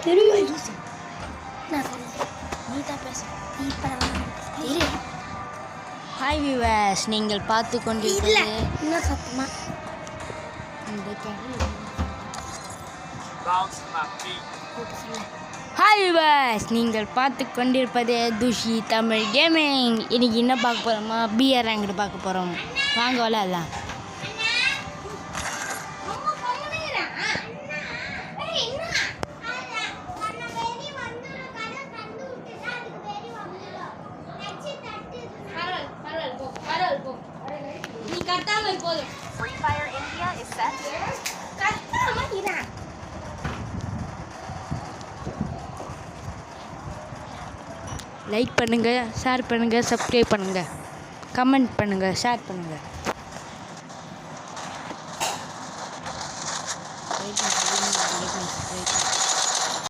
தெரியும் லூசு. நான் சொல்லுறேன், நீ தான் பேச. நீ இப்போ ஹாய் வியூவர்ஸ், நீங்கள் பார்த்து கொண்டிருப்பது இன்னும் சத்தமா ஹாய் வியூவர்ஸ், நீங்கள் பார்த்து கொண்டிருப்பது துஷி தமிழ் கேமிங். இன்னைக்கு என்ன பார்க்க போகிறோமா? பிஆர் ரேங்க்டு பார்க்க போகிறோம். வாங்க விளையாடலாம். Free Fire India is set. Like பண்ணுங்கள், ஷேர் பண்ணுங்கள், சப்ஸ்கிரைப் பண்ணுங்கள், கமெண்ட் பண்ணுங்கள், ஷேர் பண்ணுங்கள்.